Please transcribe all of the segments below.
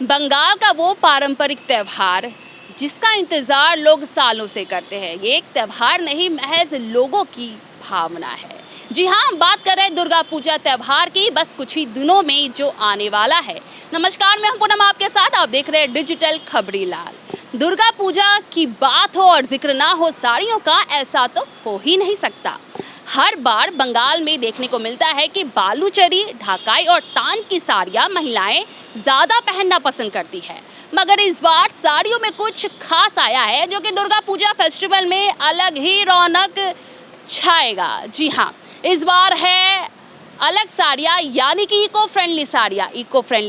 बंगाल का वो पारंपरिक त्यौहार जिसका इंतज़ार लोग सालों से करते हैं। ये एक त्यौहार नहीं, महज लोगों की भावना है। जी हाँ, हम बात कर रहे हैं दुर्गा पूजा त्यौहार की, बस कुछ ही दिनों में जो आने वाला है। नमस्कार, मैं हूं पूनम आपके साथ। आप देख रहे हैं डिजिटल खबरी लाल। दुर्गा पूजा की बात हो और जिक्र ना हो साड़ियों का, ऐसा तो हो ही नहीं सकता। हर बार बंगाल में देखने को मिलता है कि बालूचरी, ढाकाई और तान की साड़ियाँ महिलाएं ज़्यादा पहनना पसंद करती है। मगर इस बार साड़ियों में कुछ खास आया है जो कि दुर्गा पूजा फेस्टिवल में अलग ही रौनक छाएगा। जी हाँ, इस बार है अलग साड़ियाँ, यानी कि इको फ्रेंडली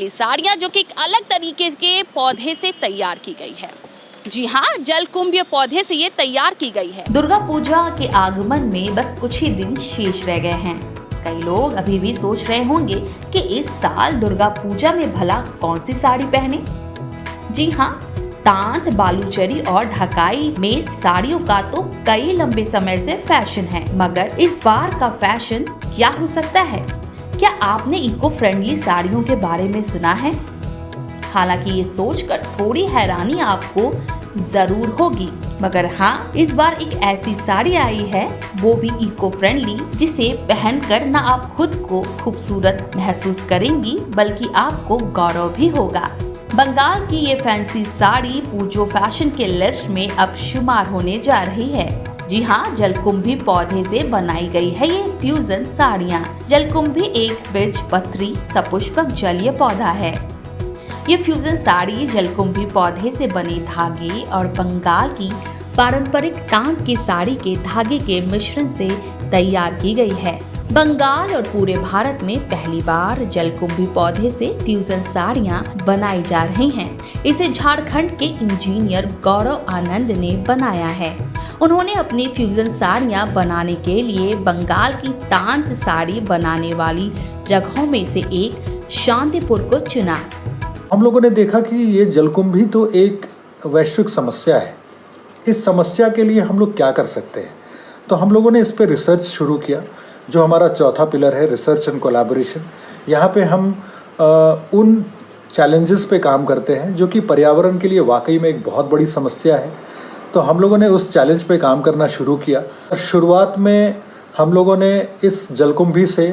साड़ियाँ जो कि एक अलग तरीके के पौधे से तैयार की गई है। जी हाँ, जलकुंभी पौधे से ये तैयार की गई है। दुर्गा पूजा के आगमन में बस कुछ ही दिन शेष रह गए हैं। कई लोग अभी भी सोच रहे होंगे कि इस साल दुर्गा पूजा में भला कौन सी साड़ी पहने। जी हाँ, तांत, बालूचरी और ढकाई में साड़ियों का तो कई लंबे समय से फैशन है, मगर इस बार का फैशन क्या हो सकता है? क्या आपने इको फ्रेंडली साड़ियों के बारे में सुना है? हालांकि ये सोचकर थोड़ी हैरानी आपको जरूर होगी, मगर हाँ, इस बार एक ऐसी साड़ी आई है, वो भी इको फ्रेंडली, जिसे पहनकर न आप खुद को खूबसूरत महसूस करेंगी बल्कि आपको गौरव भी होगा। बंगाल की ये फैंसी साड़ी पूजो फैशन के लिस्ट में अब शुमार होने जा रही है। जी हाँ, जलकुंभी पौधे से बनाई गई है ये फ्यूजन साड़ियाँ। जलकुंभी एक बीजपत्री सपुष्पक जलीय पौधा है। ये फ्यूजन साड़ी जलकुंभी पौधे से बने धागे और बंगाल की पारंपरिक तांत की साड़ी के धागे के मिश्रण से तैयार की गई है। बंगाल और पूरे भारत में पहली बार जलकुंभी पौधे से फ्यूजन साड़ियाँ बनाई जा रही हैं। इसे झारखंड के इंजीनियर गौरव आनंद ने बनाया है। उन्होंने अपनी फ्यूजन साड़ियाँ बनाने के लिए बंगाल की तांत साड़ी बनाने वाली जगहों में से एक शांतिपुर को चुना। हम लोगों ने देखा कि ये जलकुंभी तो एक वैश्विक समस्या है। इस समस्या के लिए हम लोग क्या कर सकते हैं, तो हम लोगों ने इस पर रिसर्च शुरू किया, जो हमारा चौथा पिलर है, रिसर्च एंड कोलैबोरेशन। यहाँ पे हम उन चैलेंजेस पे काम करते हैं जो कि पर्यावरण के लिए वाकई में एक बहुत बड़ी समस्या है। तो हम लोगों ने उस चैलेंज पे काम करना शुरू किया। शुरुआत में हम लोगों ने इस जलकुंभी से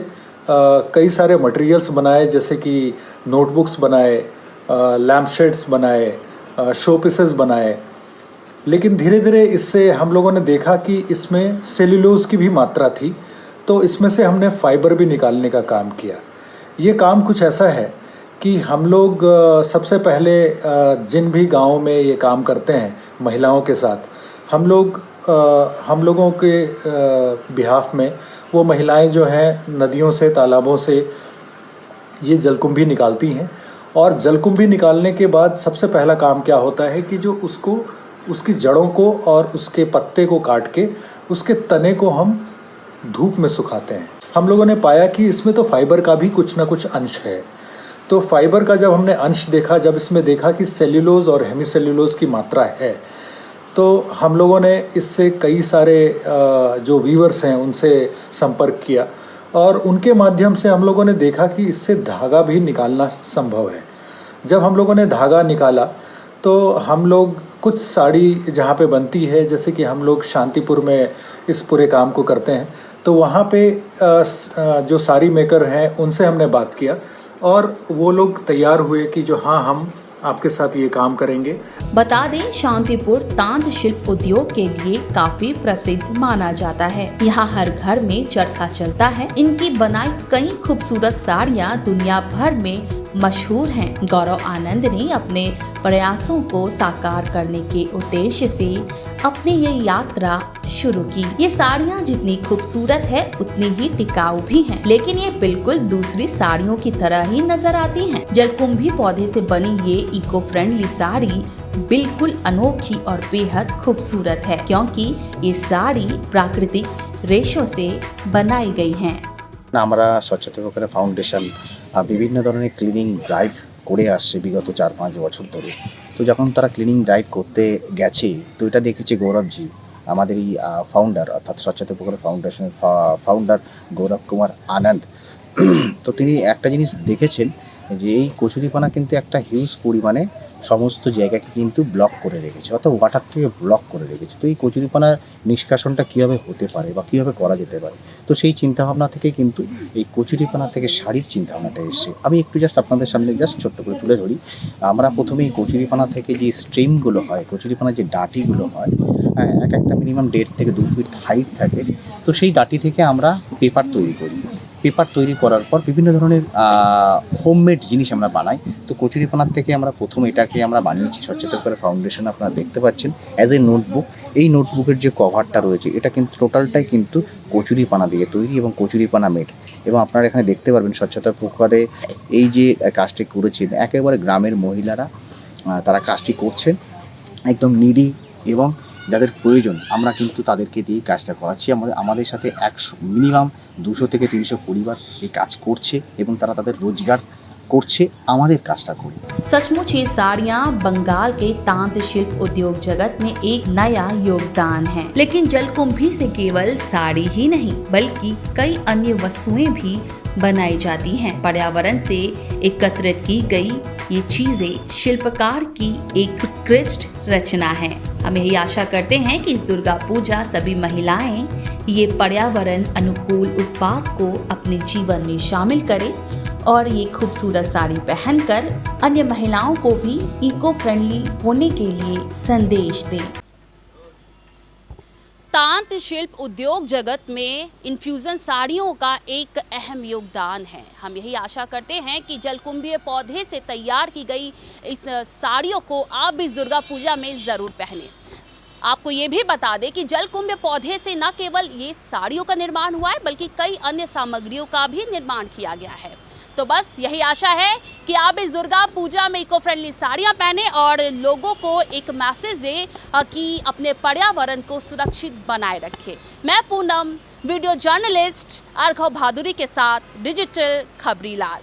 कई सारे मटेरियल्स बनाए, जैसे कि नोटबुक्स बनाए, लैम्पशेड्स बनाए, शो पीसेस बनाए। लेकिन धीरे धीरे इससे हम लोगों ने देखा कि इसमें सेल्यूलोज की भी मात्रा थी, तो इसमें से हमने फाइबर भी निकालने का काम किया। ये काम कुछ ऐसा है कि हम लोग सबसे पहले जिन भी गाँव में ये काम करते हैं महिलाओं के साथ, हम लोगों के बिहाफ में वो महिलाएं जो हैं नदियों से, तालाबों से ये जलकुंभी निकालती हैं। और जलकुंभी निकालने के बाद सबसे पहला काम क्या होता है कि जो उसकी जड़ों को और उसके पत्ते को काट के उसके तने को हम धूप में सुखाते हैं। हम लोगों ने पाया कि इसमें तो फाइबर का भी कुछ ना कुछ अंश है। तो फाइबर का जब हमने अंश देखा, जब इसमें देखा कि सेल्यूलोज और हेमीसेल्यूलोज की मात्रा है, तो हम लोगों ने इससे कई सारे जो वीवर्स हैं उनसे संपर्क किया और उनके माध्यम से हम लोगों ने देखा कि इससे धागा भी निकालना संभव है। जब हम लोगों ने धागा निकाला तो हम लोग कुछ साड़ी जहाँ पे बनती है, जैसे कि हम लोग शांतिपुर में इस पूरे काम को करते हैं, तो वहाँ पे जो साड़ी मेकर हैं उनसे हमने बात किया और वो लोग तैयार हुए कि जो हाँ, हम आपके साथ ये काम करेंगे। बता दें, शांतिपुर तांत शिल्प उद्योग के लिए काफी प्रसिद्ध माना जाता है। यहाँ हर घर में चरखा चलता है। इनकी बनाई कई खूबसूरत साड़ियाँ दुनिया भर में मशहूर हैं। गौरव आनंद ने अपने प्रयासों को साकार करने के उद्देश्य से अपनी ये यात्रा शुरू की। ये साड़ियाँ जितनी खूबसूरत है उतनी ही टिकाऊ भी हैं, लेकिन ये बिल्कुल दूसरी साड़ियों की तरह ही नजर आती हैं। जलकुंभी पौधे से बनी ये इको फ्रेंडली साड़ी बिल्कुल अनोखी और बेहद खूबसूरत है, क्योंकि ये साड़ी प्राकृतिक रेशों से बनाई गई है। আমরা স্বচ্ছতা ফাউন্ডেশন বিভিন্ন ধরনের ক্লিনিং ড্রাইভ করে আসছে বিগত 4-5 বছর ধরে। তো যখন তারা ক্লিনিং ড্রাইভ করতে গেছে, তো এটা দেখেছে গৌরবজি, আমাদের এই ফাউন্ডার অর্থাৎ স্বচ্ছতা ফাউন্ডেশনের ফাউন্ডার গৌরব কুমার আনন্দ। তো তিনি একটা জিনিস দেখেছেন যে এই কচুরিপানা কিন্তু একটা হিউজ পরিমাণে সমস্ত জায়গাকে কিন্তু ব্লক করে রেখেছে, অর্থাৎ ওয়াটারটাকে ব্লক করে রেখেছে। তো এই কচুরিপানার নিষ্কাশনটা কীভাবে হতে পারে বা কীভাবে করা যেতে পারে, তো সেই চিন্তাভাবনা থেকে কিন্তু এই কচুরিপানা থেকে শাড়ির চিন্তাভাবনাটা এসছে। আমি একটু জাস্ট আপনাদের সামনে জাস্ট ছোট্ট করে তুলে ধরি। আমরা প্রথমে এই কচুরিপানা থেকে যে স্ট্রিমগুলো হয়, কচুরিপানার যে ডাঁটিগুলো হয়, এক একটা মিনিমাম 1.5 থেকে 2 ফিট হাইট থাকে। তো সেই ডাঁটি থেকে আমরা পেপার তৈরি করি। পেপার তৈরি করার পর বিভিন্ন ধরনের হোমমেড জিনিস আমরা বানাই। তো কচুরিপানার থেকে আমরা প্রথমে এটাকে আমরা বানিয়েছি স্বচ্ছতাকর ফাউন্ডেশন, আপনারা দেখতে পাচ্ছেন অ্যাজ এ নোটবুক। এই নোটবুকের যে কভারটা রয়েছে এটা কিন্তু টোটালটাই কিন্তু কচুরিপানা দিয়ে তৈরি এবং কচুরিপানা মেড। এবং আপনারা এখানে দেখতে পারবেন স্বচ্ছতা প্রকারে এই যে কাজটি করেছেন একেবারে গ্রামের মহিলারা, তারা কাজটি করছেন একদম নিডি এবং যাদের প্রয়োজন আমরা কিন্তু তাদেরকে দিয়েই কাজটা করাচ্ছি। আমাদের সাথে মিনিমাম 200 থেকে 300 পরিবার এই কাজ করছে এবং তারা তাদের রোজগার করছে আমাদের কাজটা করে। सचमुच ये साड़ियाँ बंगाल के तांत शिल्प उद्योग जगत में एक नया योगदान है। लेकिन जलकुंभी से केवल साड़ी ही नहीं बल्कि कई अन्य वस्तुएं भी बनाई जाती हैं। पर्यावरण से एकत्रित की गई ये चीजें शिल्पकार की एक उत्कृष्ट रचना है। हम यही आशा करते हैं कि इस दुर्गा पूजा सभी महिलाएं ये पर्यावरण अनुकूल उत्पाद को अपने जीवन में शामिल करें और ये खूबसूरत साड़ी पहनकर अन्य महिलाओं को भी इको फ्रेंडली होने के लिए संदेश दें। तांत शिल्प उद्योग जगत में इन्फ्यूज़न साड़ियों का एक अहम योगदान है। हम यही आशा करते हैं कि जलकुंभी पौधे से तैयार की गई इस साड़ियों को आप इस दुर्गा पूजा में ज़रूर पहनें। आपको ये भी बता दें कि जलकुंभ पौधे से न केवल ये साड़ियों का निर्माण हुआ है बल्कि कई अन्य सामग्रियों का भी निर्माण किया गया है। तो बस यही आशा है कि आप इस दुर्गा पूजा में इको फ्रेंडली साड़ियाँ पहने और लोगों को एक मैसेज दें कि अपने पर्यावरण को सुरक्षित बनाए रखें। मैं पूनम, वीडियो जर्नलिस्ट अर्घव भादुरी के साथ डिजिटल खबरीलाल।